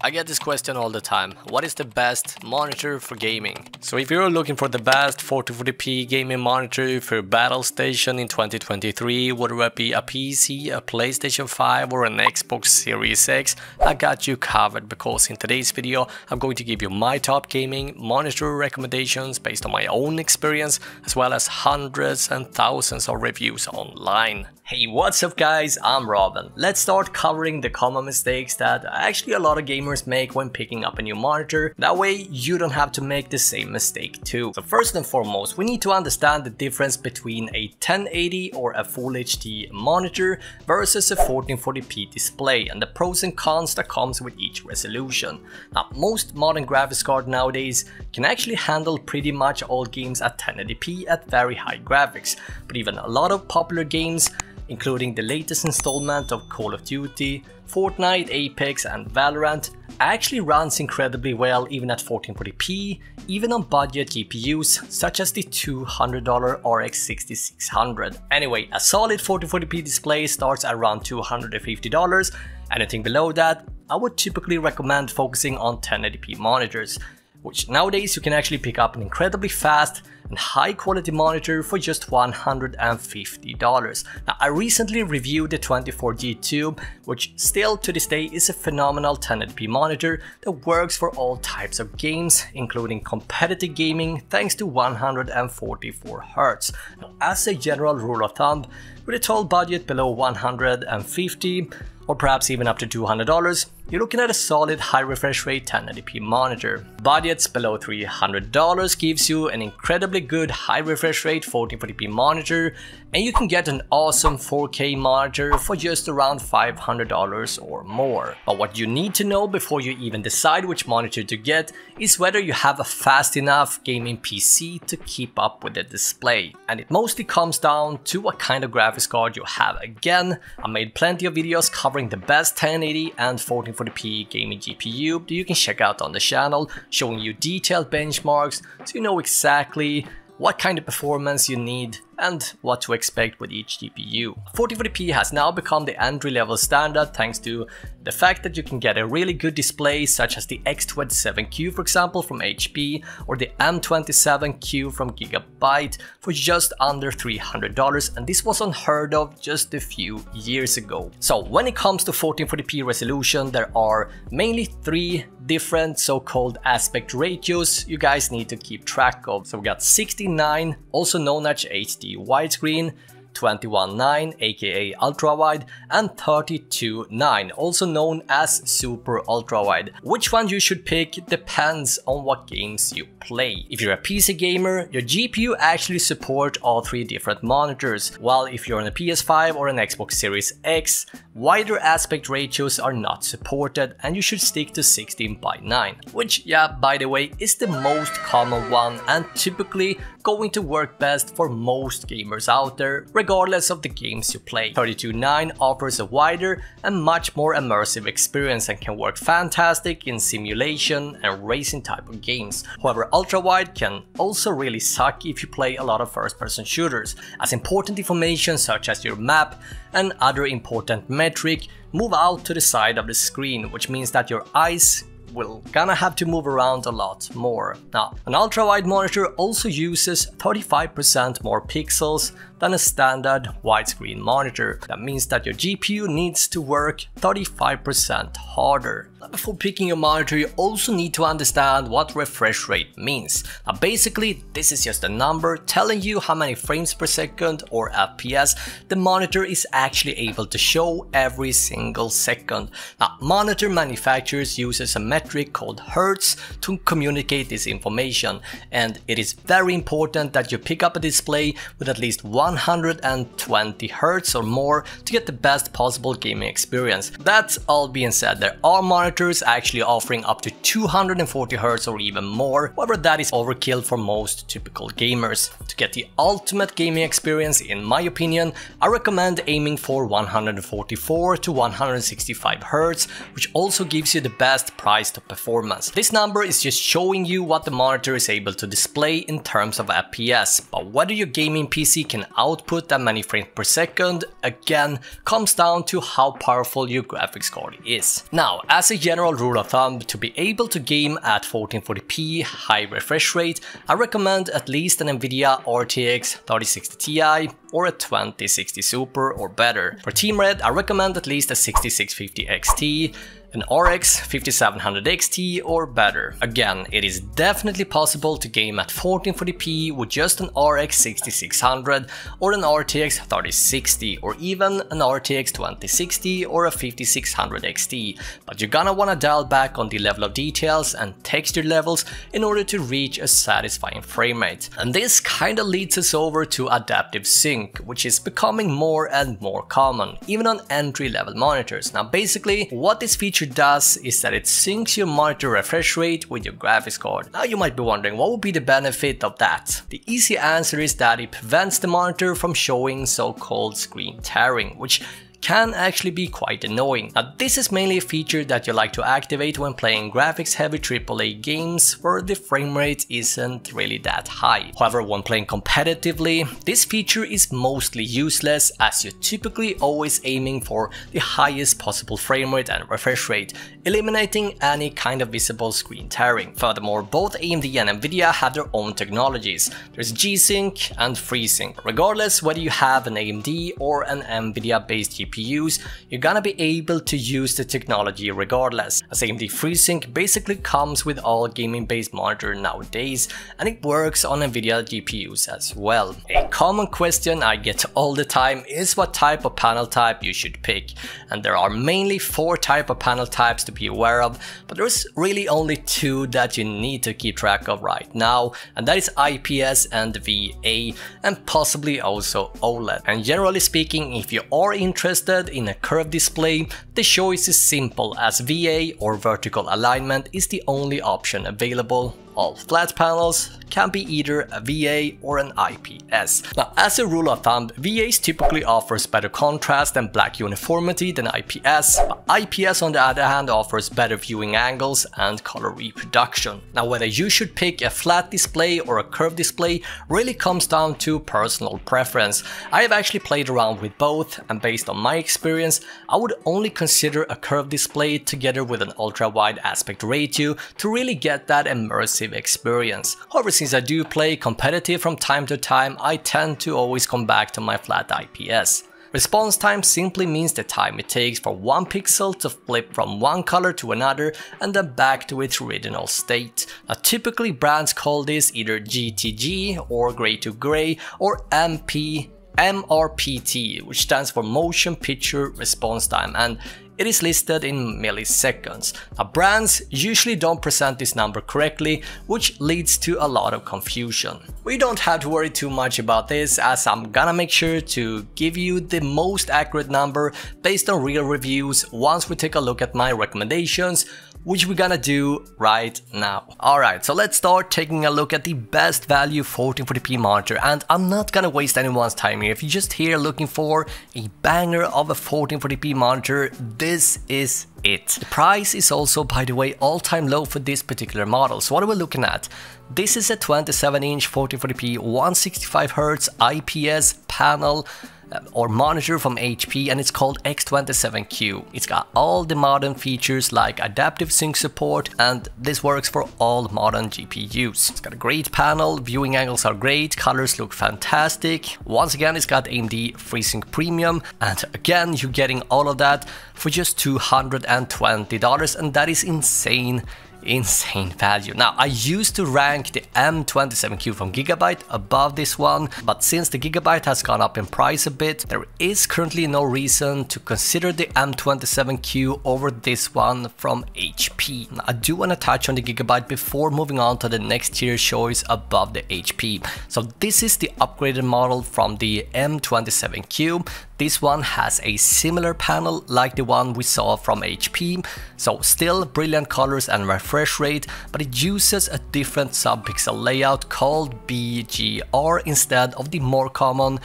I get this question all the time. What is the best monitor for gaming? So if you're looking for the best 1440p gaming monitor for your battle station in 2023, whether it be a PC, a PlayStation 5 or an Xbox Series X, I got you covered, because in today's video I'm going to give you my top gaming monitor recommendations based on my own experience, as well as hundreds and thousands of reviews online. Hey, what's up guys, I'm Robin. Let's start covering the common mistakes that actually a lot of gamers make when picking up a new monitor. That way you don't have to make the same mistake too. So first and foremost, we need to understand the difference between a 1080 or a Full HD monitor versus a 1440p display and the pros and cons that comes with each resolution. Now, most modern graphics cards nowadays can actually handle pretty much all games at 1080p at very high graphics, but even a lot of popular games, including the latest installment of Call of Duty, Fortnite, Apex and Valorant, actually runs incredibly well even at 1440p, even on budget GPUs such as the $200 RX 6600. Anyway, a solid 1440p display starts at around $250. Anything below that, I would typically recommend focusing on 1080p monitors, which nowadays you can actually pick up an incredibly fast and high quality monitor for just $150. Now, I recently reviewed the 24G Tube, which still to this day is a phenomenal 1080p monitor that works for all types of games, including competitive gaming, thanks to 144Hz. Now, as a general rule of thumb, with a total budget below $150 or perhaps even up to $200, you're looking at a solid high refresh rate 1080p monitor. Budgets below $300 gives you an incredibly good high refresh rate 1440p monitor, and you can get an awesome 4K monitor for just around $500 or more. But what you need to know before you even decide which monitor to get is whether you have a fast enough gaming PC to keep up with the display. And it mostly comes down to what kind of graphics card you have. Again, I made plenty of videos covering the best 1080 and 1440p gaming GPU that you can check out on the channel, showing you detailed benchmarks so you know exactly what kind of performance you need and what to expect with each GPU. 1440p has now become the entry-level standard thanks to the fact that you can get a really good display such as the X27Q, for example, from HP, or the M27Q from Gigabyte for just under $300, and this was unheard of just a few years ago. So when it comes to 1440p resolution, there are mainly three different so-called aspect ratios you guys need to keep track of. So we got 16:9, also known as HD widescreen, 21:9 aka ultrawide, and 32:9 also known as super ultrawide. Which one you should pick depends on what games you play. If you're a PC gamer, your GPU actually support all three different monitors, while if you're on a PS5 or an Xbox Series X, wider aspect ratios are not supported and you should stick to 16:9, which, yeah, by the way, is the most common one and typically going to work best for most gamers out there, regardless of the games you play. 32:9 offers a wider and much more immersive experience and can work fantastic in simulation and racing type of games. However, ultrawide can also really suck if you play a lot of first-person shooters, as important information such as your map and other important metric move out to the side of the screen, which means that your eyes will gonna have to move around a lot more. Now, an ultrawide monitor also uses 35% more pixels than a standard widescreen monitor. That means that your GPU needs to work 35% harder. Now, before picking your monitor, you also need to understand what refresh rate means. Now, basically, this is just a number telling you how many frames per second or FPS the monitor is actually able to show every single second. Now, monitor manufacturers uses a metric called Hertz to communicate this information, and it is very important that you pick up a display with at least 120 Hz or more to get the best possible gaming experience. That all being said, there are monitors actually offering up to 240 Hz or even more, however that is overkill for most typical gamers. To get the ultimate gaming experience, in my opinion, I recommend aiming for 144 to 165 Hz, which also gives you the best price to performance. This number is just showing you what the monitor is able to display in terms of FPS, but whether your gaming PC can output that many frames per second, again, comes down to how powerful your graphics card is. Now, as a general rule of thumb, to be able to game at 1440p high refresh rate, I recommend at least an Nvidia RTX 3060 Ti or a 2060 Super or better. For Team Red, I recommend at least a 6650 XT, an RX 5700 XT or better. Again, it is definitely possible to game at 1440p with just an RX 6600 or an RTX 3060 or even an RTX 2060 or a 5600 XT, but you're gonna wanna dial back on the level of details and texture levels in order to reach a satisfying frame rate. And this kinda leads us over to adaptive sync, which is becoming more and more common, even on entry-level monitors. Now basically, what this feature does is that it syncs your monitor refresh rate with your graphics card. Now you might be wondering, what would be the benefit of that? The easy answer is that it prevents the monitor from showing so-called screen tearing, which can actually be quite annoying. Now this is mainly a feature that you like to activate when playing graphics heavy AAA games where the frame rate isn't really that high. However, when playing competitively, this feature is mostly useless as you're typically always aiming for the highest possible frame rate and refresh rate, eliminating any kind of visible screen tearing. Furthermore, both AMD and Nvidia have their own technologies. There's G-Sync and FreeSync. Regardless whether you have an AMD or an Nvidia based GPUs, you're gonna be able to use the technology regardless, as AMD FreeSync basically comes with all gaming based monitors nowadays, and it works on Nvidia GPUs as well. A common question I get all the time is what type of panel type you should pick, and there are mainly 4 types of panel types to be aware of, but there's really only 2 that you need to keep track of right now, and that is IPS and VA, and possibly also OLED. And generally speaking, if you are interested in a curved display, the choice is simple, as VA or vertical alignment is the only option available. All flat panels can be either a VA or an IPS. Now, as a rule of thumb, VAs typically offers better contrast and black uniformity than IPS, but IPS on the other hand offers better viewing angles and color reproduction. Now, whether you should pick a flat display or a curved display really comes down to personal preference. I have actually played around with both, and based on my experience, I would only consider a curved display together with an ultra-wide aspect ratio to really get that immersive experience. However, since I do play competitive from time to time, I tend to always come back to my flat IPS. Response time simply means the time it takes for one pixel to flip from one color to another and then back to its original state. Now, typically brands call this either GTG or gray to gray or MRPT, which stands for motion picture response time, and it is listed in milliseconds. Now, brands usually don't present this number correctly, which leads to a lot of confusion. We don't have to worry too much about this, as I'm gonna make sure to give you the most accurate number based on real reviews once we take a look at my recommendations, which we're gonna do right now. Alright, so let's start taking a look at the best value 1440p monitor, and I'm not gonna waste anyone's time here. If you're just here looking for a banger of a 1440p monitor, this is it. The price is also, by the way, all-time low for this particular model. So what are we looking at? This is a 27-inch 1440p 165Hz IPS panel or monitor from HP, and it's called X27Q. It's got all the modern features like adaptive sync support, and this works for all modern GPUs. It's got a great panel, viewing angles are great, colors look fantastic. Once again, it's got AMD FreeSync Premium, and again, you're getting all of that for just $220, and that is insane value. Now, I used to rank the M27Q from Gigabyte above this one, but since the Gigabyte has gone up in price a bit, there is currently no reason to consider the M27Q over this one from HP. Now, I do want to touch on the Gigabyte before moving on to the next tier choice above the HP. So this is the upgraded model from the M27Q. This one has a similar panel like the one we saw from HP, so still brilliant colors and refresh rate, but it uses a different subpixel layout called BGR instead of the more common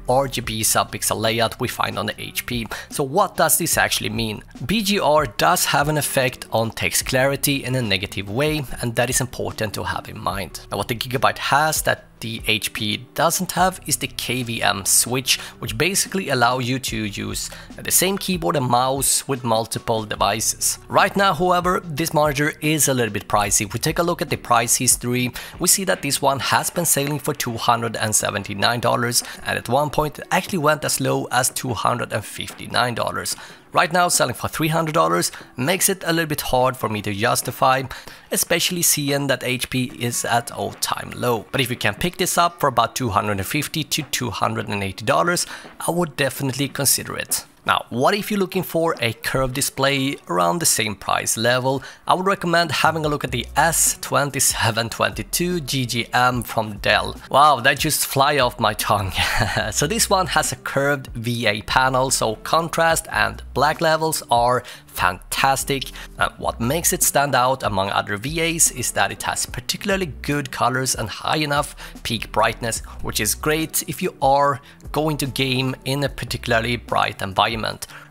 RGB subpixel layout we find on the HP. So what does this actually mean? BGR does have an effect on text clarity in a negative way, and that is important to have in mind. Now, what the Gigabyte has that the HP doesn't have is the KVM switch, which basically allow you to use the same keyboard and mouse with multiple devices. Right now, however, this monitor is a little bit pricey. If we take a look at the price history, we see that this one has been selling for $279, and at one point it actually went as low as $259. Right now, selling for $300 makes it a little bit hard for me to justify, especially seeing that HP is at all-time low. But if you can pick this up for about $250 to $280, I would definitely consider it. Now, what if you're looking for a curved display around the same price level? I would recommend having a look at the S2722 GGM from Dell. Wow, that just fly off my tongue. So this one has a curved VA panel, so contrast and black levels are fantastic. And what makes it stand out among other VAs is that it has particularly good colors and high enough peak brightness, which is great if you are going to game in a particularly bright environment.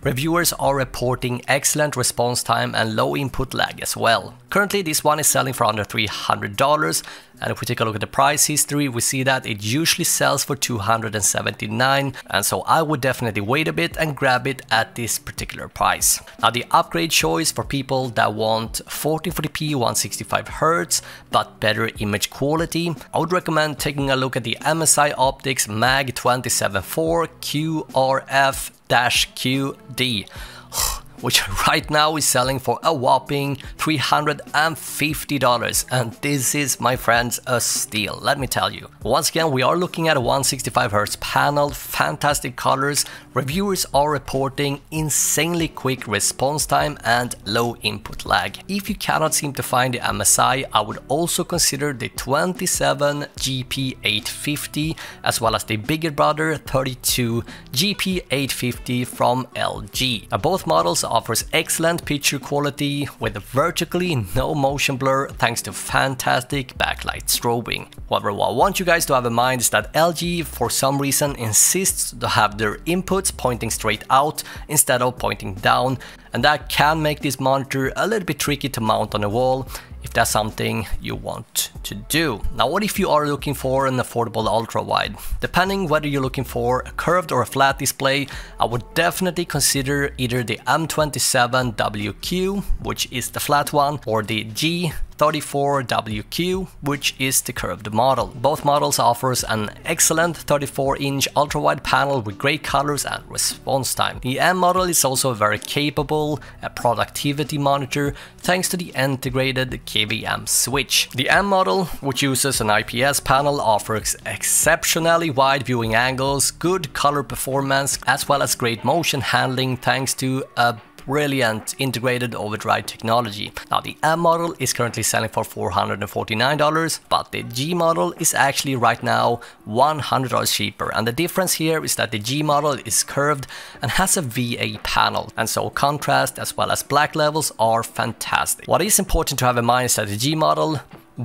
Reviewers are reporting excellent response time and low input lag as well. Currently, this one is selling for under $300, and if we take a look at the price history, we see that it usually sells for $279, and so I would definitely wait a bit and grab it at this particular price. Now, the upgrade choice for people that want 1440p 165Hz but better image quality, I would recommend taking a look at the MSI Optics Mag 274 QRF-QD, which right now is selling for a whopping $350, and this is, my friends, a steal, let me tell you. Once again, we are looking at a 165Hz panel, fantastic colors, reviewers are reporting insanely quick response time and low input lag. If you cannot seem to find the MSI, I would also consider the 27 GP850 as well as the bigger brother 32 GP850 from LG. Now, both models offers excellent picture quality with virtually no motion blur thanks to fantastic backlight strobing. However, what I want you guys to have in mind is that LG for some reason insists to have their inputs pointing straight out instead of pointing down, and that can make this monitor a little bit tricky to mount on a wall if that's something you want to do. Now, what if you are looking for an affordable ultra-wide? Depending whether you're looking for a curved or a flat display, I would definitely consider either the M27WQ, which is the flat one, or the G34WQ, which is the curved model. Both models offers an excellent 34-inch ultra-wide panel with great colors and response time. The M model is also a very capable productivity monitor thanks to the integrated KVM switch. The M model, which uses an IPS panel, offers exceptionally wide viewing angles, good color performance, as well as great motion handling thanks to a brilliant integrated overdrive technology. Now, the M model is currently selling for $449, but the G model is actually right now $100 cheaper, and the difference here is that the G model is curved and has a VA panel, and so contrast as well as black levels are fantastic. What is important to have in mind is that the G model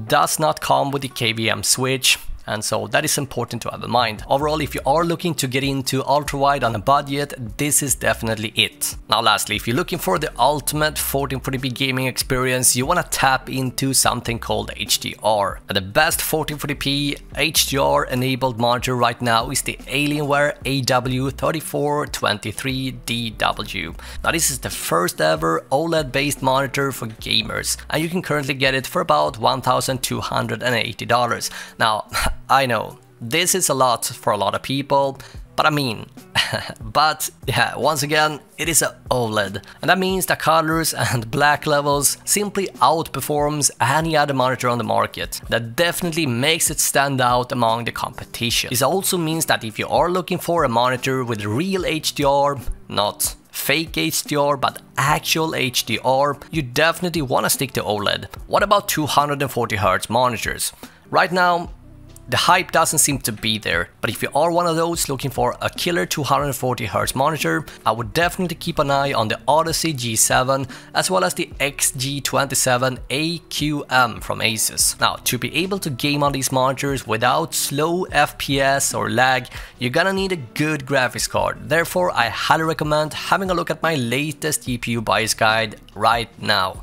does not come with the KVM switch, and so that is important to have in mind. Overall, if you are looking to get into ultra-wide on a budget, this is definitely it. Now lastly, if you're looking for the ultimate 1440p gaming experience, you want to tap into something called HDR. And the best 1440p HDR enabled monitor right now is the Alienware AW3423DW. Now this is the first ever OLED based monitor for gamers, and you can currently get it for about $1,280. Now, I know, this is a lot for a lot of people, but I mean, but yeah, once again, it is a OLED, and that means that colors and black levels simply outperforms any other monitor on the market. That definitely makes it stand out among the competition. This also means that if you are looking for a monitor with real HDR, not fake HDR, but actual HDR, you definitely want to stick to OLED. What about 240Hz monitors? Right now, the hype doesn't seem to be there, but if you are one of those looking for a killer 240Hz monitor, I would definitely keep an eye on the Odyssey G7 as well as the XG27 AQM from Asus. Now, to be able to game on these monitors without slow FPS or lag, you're gonna need a good graphics card. Therefore, I highly recommend having a look at my latest GPU bias guide right now.